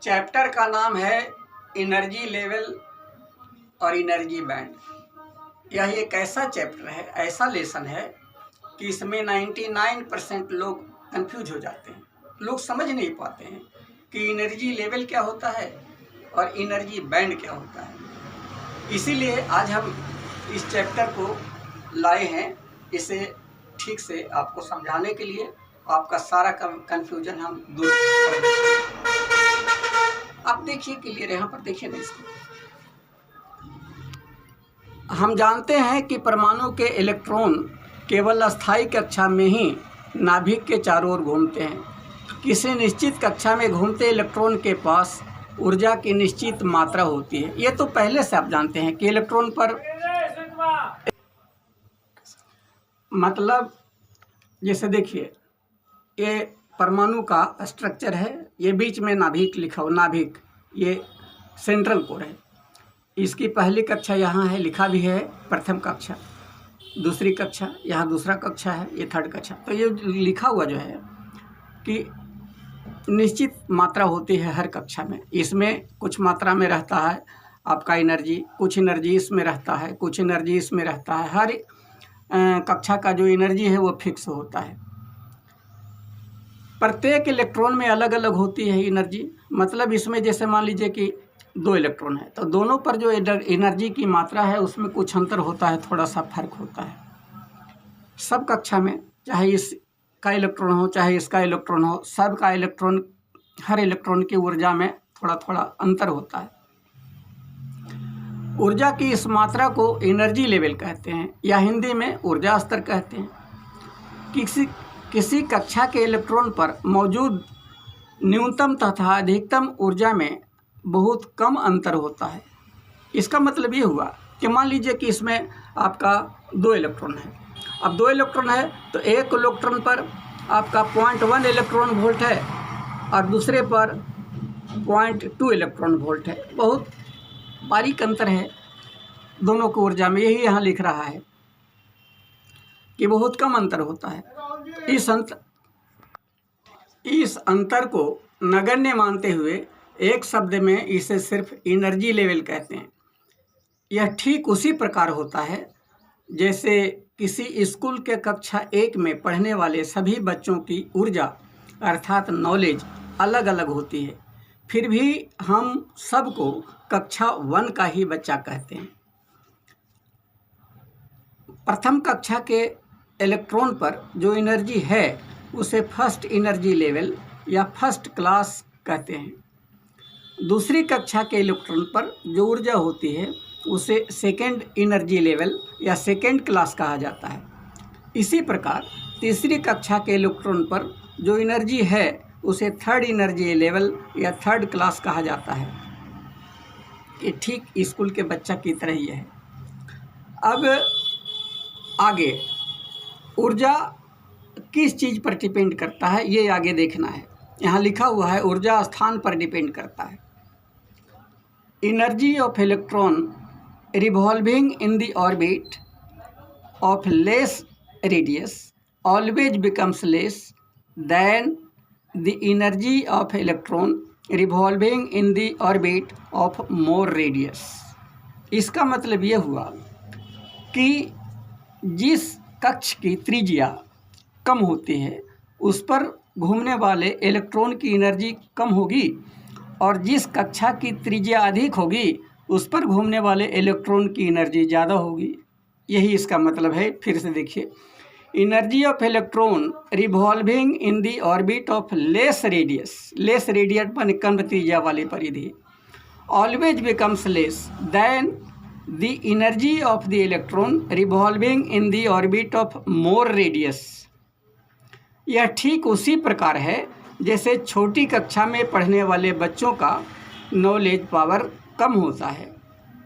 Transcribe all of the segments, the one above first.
Chapter का नाम है एनर्जी लेवल और एनर्जी बैंड। यह एक ऐसा चैप्टर है, ऐसा लेसन है कि इसमें 99% लोग कंफ्यूज हो जाते हैं। लोग समझ नहीं पाते हैं कि एनर्जी लेवल क्या होता है और एनर्जी बैंड क्या होता है। इसीलिए आज हम इस चैप्टर को लाए हैं, इसे ठीक से आपको समझाने के लिए। आपका सारा कंफ्यूजन हम दूर कर देंगे। आप देखिए क्लियर, यहाँ पर देखिए ना इसको। हम जानते हैं कि परमाणु के इलेक्ट्रॉन केवल अस्थायी कक्षा में ही नाभिक के चारों ओर घूमते हैं। किसी निश्चित कक्षा में घूमते इलेक्ट्रॉन के पास ऊर्जा की निश्चित मात्रा होती है। ये तो पहले से आप जानते हैं कि इलेक्ट्रॉन पर मतलब जैसे देखिए, ये परमाणु का स्ट्रक्चर है, ये बीच में नाभिक लिखा हो, नाभिक ये सेंट्रल कोर है। इसकी पहली कक्षा यहाँ है, लिखा भी है प्रथम कक्षा, दूसरी कक्षा यहाँ दूसरा कक्षा है, ये थर्ड कक्षा। तो ये लिखा हुआ जो है कि निश्चित मात्रा होती है हर कक्षा में। इसमें कुछ मात्रा में रहता है आपका एनर्जी, कुछ एनर्जी इसमें रहता है, कुछ एनर्जी इसमें रहता है। हर कक्षा का जो एनर्जी है वो फिक्स होता है। प्रत्येक इलेक्ट्रॉन में अलग अलग होती है एनर्जी। मतलब इसमें जैसे मान लीजिए कि 2 इलेक्ट्रॉन है, तो दोनों पर जो एनर्जी की मात्रा है उसमें कुछ अंतर होता है, थोड़ा सा फर्क होता है। सब कक्षा में, चाहे इसका इलेक्ट्रॉन हो चाहे इसका इलेक्ट्रॉन हो, सब का इलेक्ट्रॉन, हर इलेक्ट्रॉन की ऊर्जा में थोड़ा थोड़ा अंतर होता है। ऊर्जा की इस मात्रा को एनर्जी लेवल कहते हैं या हिंदी में ऊर्जा स्तर कहते हैं। किसी कक्षा के इलेक्ट्रॉन पर मौजूद न्यूनतम तथा अधिकतम ऊर्जा में बहुत कम अंतर होता है। इसका मतलब ये हुआ कि मान लीजिए कि इसमें आपका 2 इलेक्ट्रॉन है। अब 2 इलेक्ट्रॉन है तो एक इलेक्ट्रॉन पर आपका 0.1 इलेक्ट्रॉन वोल्ट है और दूसरे पर 0.2 इलेक्ट्रॉन वोल्ट है। बहुत बारीक अंतर है दोनों की ऊर्जा में, यही यहाँ लिख रहा है कि बहुत कम अंतर होता है। इस अंतर को नगण्य मानते हुए एक शब्द में इसे सिर्फ एनर्जी लेवल कहते हैं। यह ठीक उसी प्रकार होता है जैसे किसी स्कूल के कक्षा 1 में पढ़ने वाले सभी बच्चों की ऊर्जा अर्थात नॉलेज अलग अलग होती है, फिर भी हम सबको कक्षा 1 का ही बच्चा कहते हैं। प्रथम कक्षा के इलेक्ट्रॉन पर जो एनर्जी है उसे फर्स्ट एनर्जी लेवल या फर्स्ट क्लास कहते हैं। दूसरी कक्षा के इलेक्ट्रॉन पर जो ऊर्जा होती है उसे सेकेंड एनर्जी लेवल या सेकेंड क्लास कहा जाता है। इसी प्रकार तीसरी कक्षा के इलेक्ट्रॉन पर जो एनर्जी है उसे थर्ड एनर्जी लेवल या थर्ड क्लास कहा जाता है। ये ठीक स्कूल के बच्चा की तरह ही है। अब आगे ऊर्जा किस चीज़ पर डिपेंड करता है ये आगे देखना है। यहाँ लिखा हुआ है ऊर्जा स्थान पर डिपेंड करता है। Energy of electron revolving in the orbit of less radius always becomes less than the energy of electron revolving in the orbit of more radius. इसका मतलब ये हुआ कि जिस कक्ष की त्रिज्या कम होती है उस पर घूमने वाले इलेक्ट्रॉन की एनर्जी कम होगी और जिस कक्षा की त्रिज्या अधिक होगी उस पर घूमने वाले इलेक्ट्रॉन की एनर्जी ज़्यादा होगी। यही इसका मतलब है। फिर से देखिए, energy of electron revolving in the orbit of less radius पर कम त्रिज्या वाली परिधि always becomes less than the energy of the electron revolving in the orbit of more radius. यह ठीक उसी प्रकार है जैसे छोटी कक्षा में पढ़ने वाले बच्चों का नॉलेज पावर कम होता है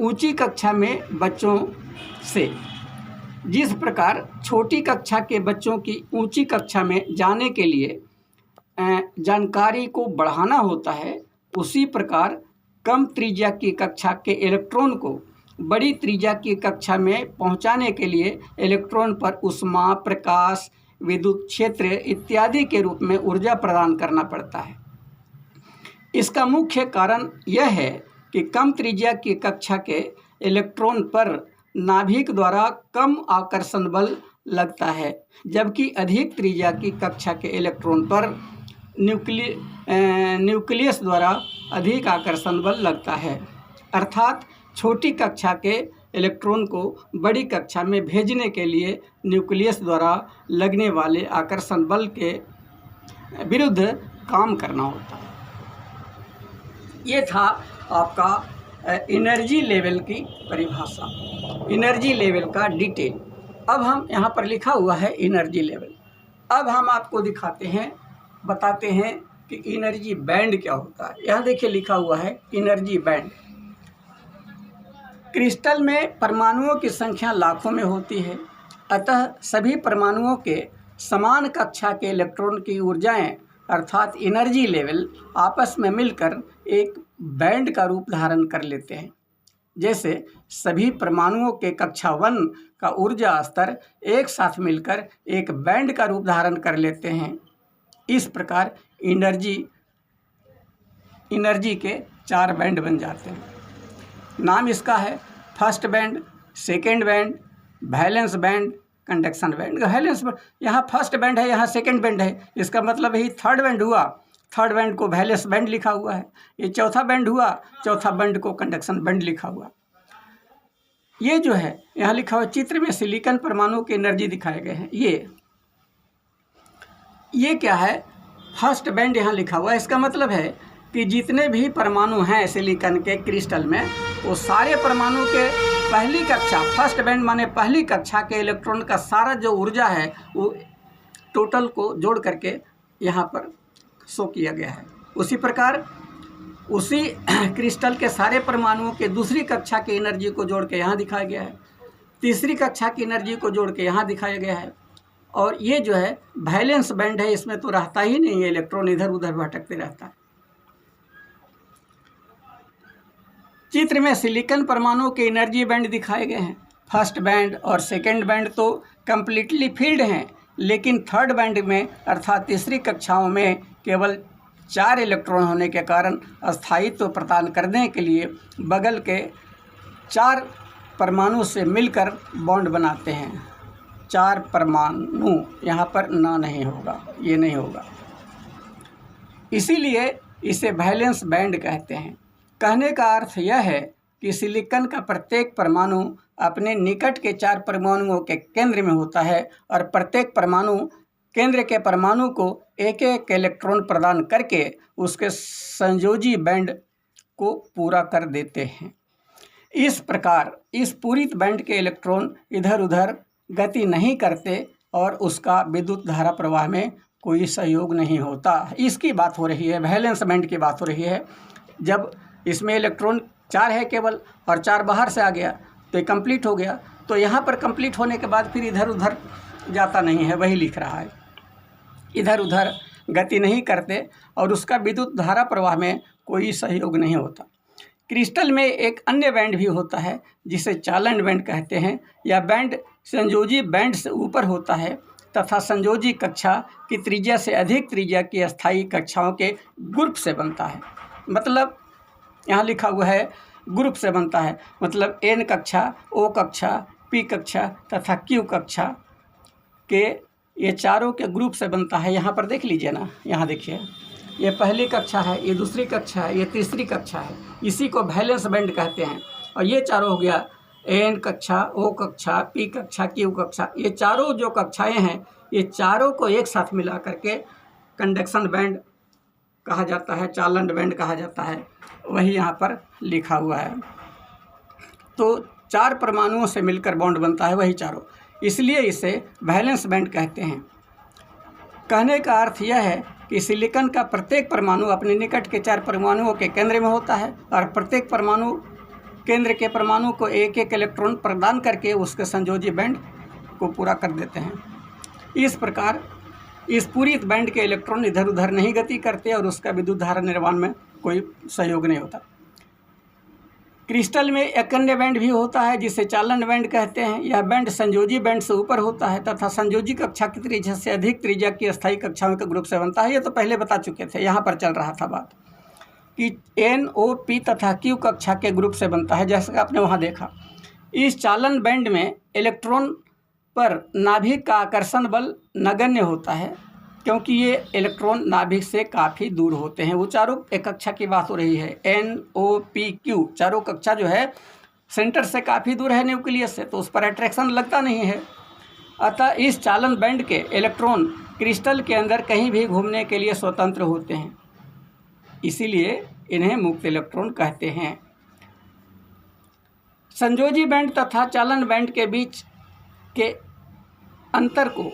ऊंची कक्षा में बच्चों से। जिस प्रकार छोटी कक्षा के बच्चों की ऊंची कक्षा में जाने के लिए जानकारी को बढ़ाना होता है, उसी प्रकार कम त्रिज्या की कक्षा के इलेक्ट्रॉन को बड़ी त्रिज्या की कक्षा में पहुंचाने के लिए इलेक्ट्रॉन पर ऊष्मा, प्रकाश, विद्युत क्षेत्र इत्यादि के रूप में ऊर्जा प्रदान करना पड़ता है। इसका मुख्य कारण यह है कि कम त्रिज्या की कक्षा के इलेक्ट्रॉन पर नाभिक द्वारा कम आकर्षण बल लगता है, जबकि अधिक त्रिज्या की कक्षा के इलेक्ट्रॉन पर न्यूक्लियस द्वारा अधिक आकर्षण बल लगता है। अर्थात छोटी कक्षा के इलेक्ट्रॉन को बड़ी कक्षा में भेजने के लिए न्यूक्लियस द्वारा लगने वाले आकर्षण बल के विरुद्ध काम करना होता है। ये था आपका एनर्जी लेवल की परिभाषा, एनर्जी लेवल का डिटेल। अब हम यहाँ पर लिखा हुआ है एनर्जी लेवल। अब हम आपको दिखाते हैं, बताते हैं कि एनर्जी बैंड क्या होता है। यहाँ देखिए लिखा हुआ है एनर्जी बैंड। क्रिस्टल में परमाणुओं की संख्या लाखों में होती है, अतः सभी परमाणुओं के समान कक्षा के इलेक्ट्रॉन की ऊर्जाएं अर्थात एनर्जी लेवल आपस में मिलकर एक बैंड का रूप धारण कर लेते हैं। जैसे सभी परमाणुओं के कक्षा 1 का ऊर्जा स्तर एक साथ मिलकर एक बैंड का रूप धारण कर लेते हैं। इस प्रकार एनर्जी के 4 बैंड बन जाते हैं। नाम इसका है first band, second band, valence band, conduction band. Valence यहाँ फर्स्ट बैंड है, यहाँ सेकेंड बैंड है, इसका मतलब ही थर्ड बैंड हुआ। थर्ड बैंड को वैलेंस बैंड लिखा हुआ है। ये चौथा बैंड हुआ, चौथा बैंड को कंडक्शन बैंड लिखा हुआ। ये जो है यहाँ लिखा हुआ चित्र में सिलिकॉन परमाणु की एनर्जी दिखाए गए हैं। ये क्या है, फर्स्ट बैंड यहाँ लिखा हुआ है। इसका मतलब है कि जितने भी परमाणु हैं सिलिकॉन के क्रिस्टल में, वो सारे परमाणु के पहली कक्षा, फर्स्ट बैंड माने पहली कक्षा के इलेक्ट्रॉन का सारा जो ऊर्जा है वो टोटल को जोड़ करके यहाँ पर शो किया गया है। उसी प्रकार उसी क्रिस्टल के सारे परमाणुओं के दूसरी कक्षा की एनर्जी को जोड़ के यहाँ दिखाया गया है, तीसरी कक्षा की एनर्जी को जोड़ के यहाँ दिखाया गया है। और ये जो है वैलेंस बैंड है, इसमें तो रहता ही नहीं है, इलेक्ट्रॉन इधर उधर भटकते रहता है। चित्र में सिलिकॉन परमाणुओं के एनर्जी बैंड दिखाए गए हैं। फर्स्ट बैंड और सेकेंड बैंड तो कम्प्लीटली फील्ड हैं, लेकिन थर्ड बैंड में अर्थात तीसरी कक्षाओं में केवल 4 इलेक्ट्रॉन होने के कारण स्थायित्व प्रदान करने के लिए बगल के 4 परमाणु से मिलकर बॉन्ड बनाते हैं। 4 परमाणु, यहाँ पर ना नहीं होगा, ये नहीं होगा, इसीलिए इसे वैलेंस बैंड कहते हैं। कहने का अर्थ यह है कि सिलिकॉन का प्रत्येक परमाणु अपने निकट के 4 परमाणुओं के केंद्र में होता है और प्रत्येक परमाणु केंद्र के परमाणु को एक एक इलेक्ट्रॉन प्रदान करके उसके संयोजी बैंड को पूरा कर देते हैं। इस प्रकार इस पूरी बैंड के इलेक्ट्रॉन इधर उधर गति नहीं करते और उसका विद्युत धारा प्रवाह में कोई सहयोग नहीं होता। इसकी बात हो रही है, वैलेंस बैंड की बात हो रही है। जब इसमें इलेक्ट्रॉन 4 है केवल और 4 बाहर से आ गया तो ये कंप्लीट हो गया। तो यहाँ पर कंप्लीट होने के बाद फिर इधर उधर जाता नहीं है, वही लिख रहा है, इधर उधर गति नहीं करते और उसका विद्युत धारा प्रवाह में कोई सहयोग नहीं होता। क्रिस्टल में एक अन्य बैंड भी होता है जिसे चालन बैंड कहते हैं। यह बैंड संयोजी बैंड से ऊपर होता है तथा संयोजी कक्षा की त्रिज्या से अधिक त्रिज्या की अस्थायी कक्षाओं के ग्रुप से बनता है। मतलब यहाँ लिखा हुआ है ग्रुप से बनता है, मतलब एन कक्षा, ओ कक्षा, पी कक्षा तथा क्यू कक्षा के ये चारों के ग्रुप से बनता है। यहाँ पर देख लीजिए ना, यहाँ देखिए, ये पहली कक्षा है, ये दूसरी कक्षा है, ये तीसरी कक्षा है, इसी को वैलेंस बैंड कहते हैं। और ये चारों हो गया एन कक्षा, ओ कक्षा, पी कक्षा, क्यू कक्षा। ये चारों जो कक्षाएं हैं, ये चारों को एक साथ मिला करके कंडक्शन बैंड कहा जाता है, चालन बैंड कहा जाता है, वही यहाँ पर लिखा हुआ है। तो 4 परमाणुओं से मिलकर बॉन्ड बनता है, वही चारों, इसलिए इसे वैलेंस बैंड कहते हैं। कहने का अर्थ यह है कि सिलिकॉन का प्रत्येक परमाणु अपने निकट के 4 परमाणुओं के केंद्र में होता है और प्रत्येक परमाणु केंद्र के परमाणु को एक एक इलेक्ट्रॉन प्रदान करके उसके संयोजी बैंड को पूरा कर देते हैं। इस प्रकार इस पूरी बैंड के इलेक्ट्रॉन इधर उधर नहीं गति करते और उसका विद्युत धारा निर्माण में कोई सहयोग नहीं होता। क्रिस्टल में एक अन्य बैंड भी होता है जिसे चालन बैंड कहते हैं। यह बैंड संयोजी बैंड से ऊपर होता है तथा संयोजी कक्षा की त्रिज्या से अधिक त्रिज्या की अस्थायी कक्षाओं के ग्रुप से बनता है। ये तो पहले बता चुके थे, यहाँ पर चल रहा था बात। कि NO, P तथा Q कक्षा के ग्रुप से बनता है। जैसे कि आपने वहाँ देखा, इस चालन बैंड में इलेक्ट्रॉन पर नाभिक का आकर्षण बल नगण्य होता है, क्योंकि ये इलेक्ट्रॉन नाभिक से काफ़ी दूर होते हैं। वो चारों एक कक्षा की बात हो रही है, NO, P, Q चारों कक्षा जो है सेंटर से काफ़ी दूर है न्यूक्लियस से, तो उस पर अट्रैक्शन लगता नहीं है। अतः इस चालन बैंड के इलेक्ट्रॉन क्रिस्टल के अंदर कहीं भी घूमने के लिए स्वतंत्र होते हैं, इसीलिए इन्हें मुक्त इलेक्ट्रॉन कहते हैं। संयोजी बैंड तथा चालन बैंड के बीच के अंतर को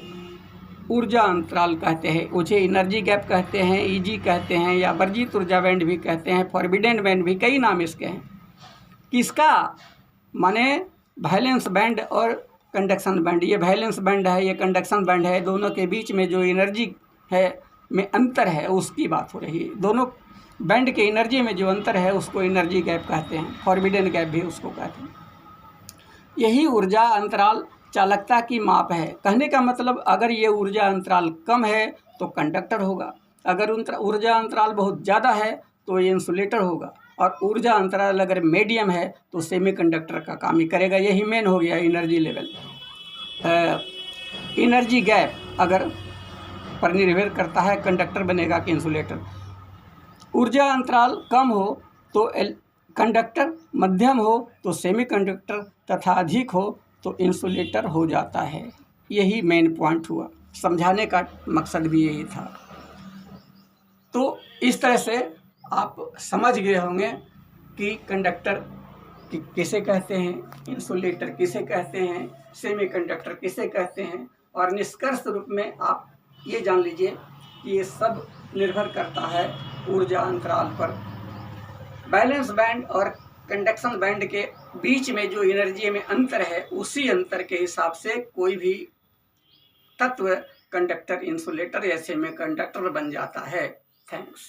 ऊर्जा अंतराल कहते हैं। उसे एनर्जी गैप कहते हैं, EG कहते हैं, या वर्जित ऊर्जा बैंड भी कहते हैं, फॉरबिडेन बैंड भी, कई नाम इसके हैं। किसका माने वैलेंस बैंड और कंडक्शन बैंड। ये वैलेंस बैंड है, ये कंडक्शन बैंड है, दोनों के बीच में जो एनर्जी है में अंतर है उसकी बात हो रही है। दोनों बैंड के एनर्जी में जो अंतर है उसको एनर्जी गैप कहते हैं, फॉरबिडेन गैप भी उसको कहते हैं। यही ऊर्जा अंतराल चालकता की माप है। कहने का मतलब, अगर ये ऊर्जा अंतराल कम है तो कंडक्टर होगा, अगर ऊर्जा अंतराल बहुत ज़्यादा है तो ये इंसुलेटर होगा, और ऊर्जा अंतराल अगर मीडियम है तो सेमीकंडक्टर का काम ही करेगा। यही मेन हो गया एनर्जी लेवल। एनर्जी गैप अगर पर निर्भर करता है कंडक्टर बनेगा कि इंसुलेटर। ऊर्जा अंतराल कम हो तो कंडक्टर, मध्यम हो तो सेमीकंडक्टर, तथा अधिक हो तो इंसुलेटर हो जाता है। यही मेन पॉइंट हुआ, समझाने का मकसद भी यही था। तो इस तरह से आप समझ गए होंगे कि कंडक्टर किसे कहते हैं, इंसुलेटर किसे कहते हैं, सेमीकंडक्टर किसे कहते हैं, और निष्कर्ष रूप में आप ये जान लीजिए कि ये सब निर्भर करता है ऊर्जा अंतराल पर। बैलेंस बैंड और कंडक्शन बैंड के बीच में जो एनर्जी में अंतर है, उसी अंतर के हिसाब से कोई भी तत्व कंडक्टर, इंसुलेटर या सेमीकंडक्टर बन जाता है। थैंक्स।